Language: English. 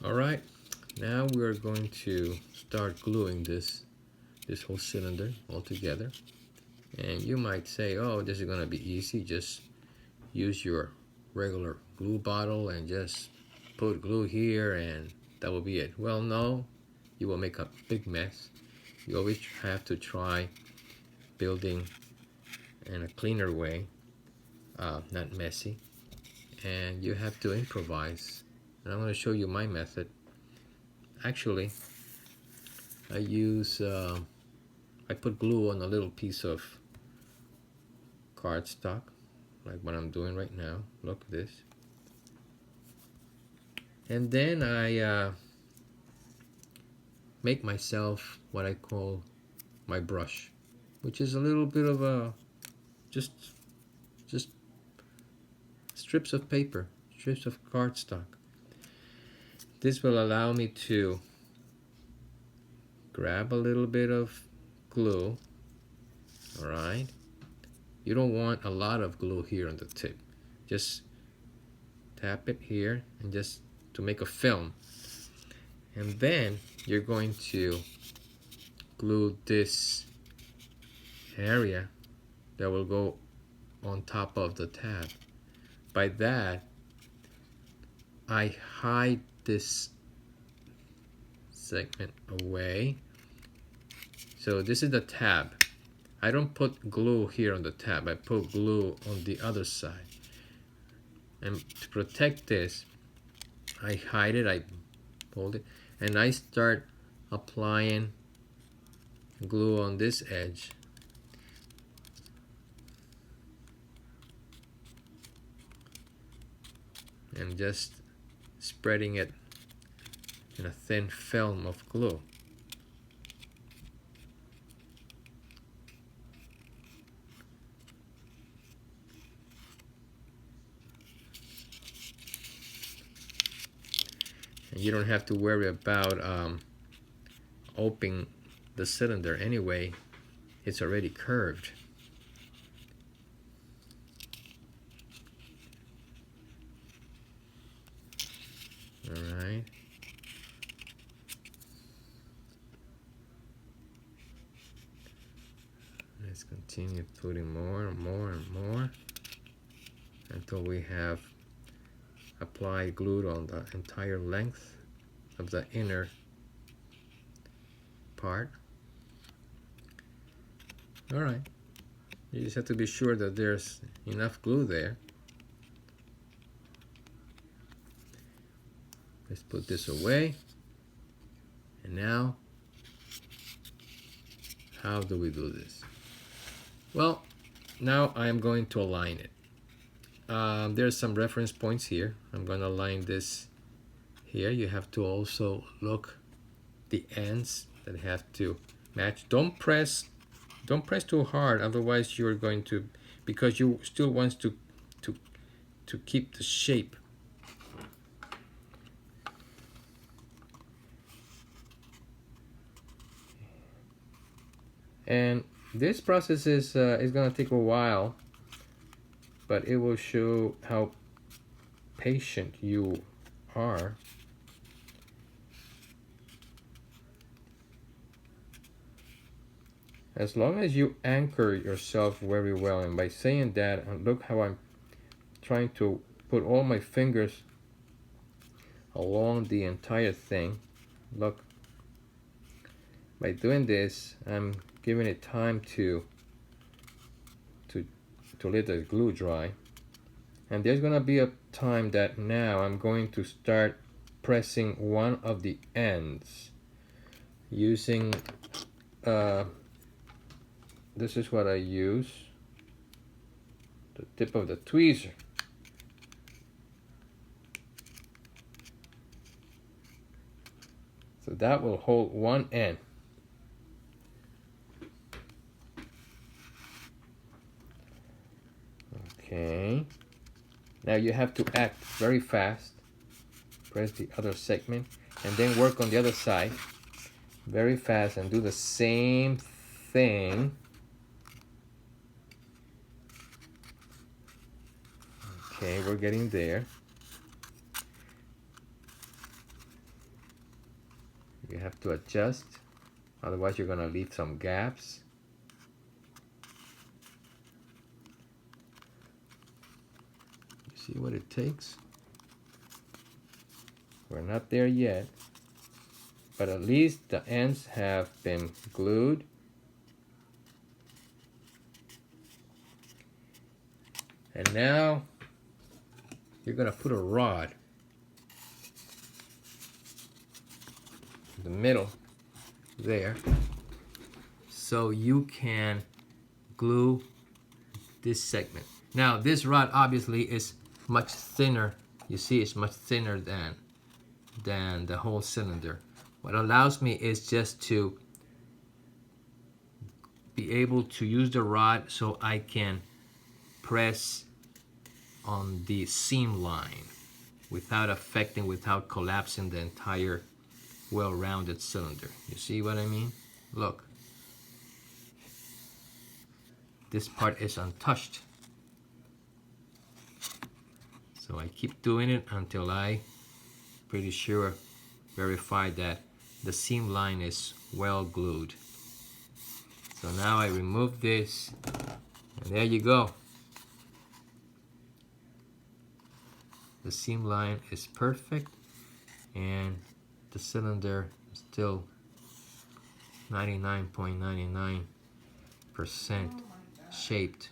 All right, now we're going to start gluing this whole cylinder all together. And you might say, oh, this is going to be easy. Just use your regular glue bottle and just put glue here and that will be it. Well, no, you will make a big mess. You always have to try building in a cleaner way, not messy, and you have to improvise. And I'm going to show you my method. Actually, I put glue on a little piece of cardstock, like what I'm doing right now. Look at this. And then I make myself what I call my brush, which is a little bit of a just strips of paper, strips of cardstock. This will allow me to grab a little bit of glue. All right, you don't want a lot of glue here on the tip. Just tap it here and just to make a film. And then you're going to glue this area that will go on top of the tab. By that, I hide this segment away. So this is the tab. I don't put glue here on the tab. I put glue on the other side. And to protect this, I hide it, I hold it, and I start applying glue on this edge. And just spreading it in a thin film of glue. And you don't have to worry about opening the cylinder anyway. It's already curved. All right. Let's continue putting more and more and more until we have applied glue on the entire length of the inner part. All right. You just have to be sure that there's enough glue there. Let's put this away. And now, how do we do this? Well, now I'm going to align it. There's some reference points here. I'm going to align this here. You have to also look the ends that have to match. Don't press too hard, otherwise you're going to, because you still want to keep the shape. And this process is going to take a while, but it will show how patient you are. As long as you anchor yourself very well, and by saying that, look how I'm trying to put all my fingers along the entire thing. Look, by doing this, I'm giving it time to let the glue dry. And there's gonna be a time that now I'm going to start pressing one of the ends using this is what I use, the tip of the tweezer. So that will hold one end. Okay. Now you have to act very fast. Press the other segment and then work on the other side very fast and do the same thing. Okay, we're getting there. You have to adjust, otherwise you're gonna leave some gaps. You see what it takes? We're not there yet, but at least the ends have been glued. And now you're gonna put a rod in the middle there, so you can glue this segment. Now this rod obviously is much thinner. You see, it's much thinner than the whole cylinder. What allows me is just to be able to use the rod so I can press on the seam line without collapsing the entire well-rounded cylinder. You see what I mean? Look, this part is untouched, so I keep doing it until I pretty sure verify that the seam line is well glued. So now I remove this, and there you go. The seam line is perfect, and the cylinder is still 99.99% shaped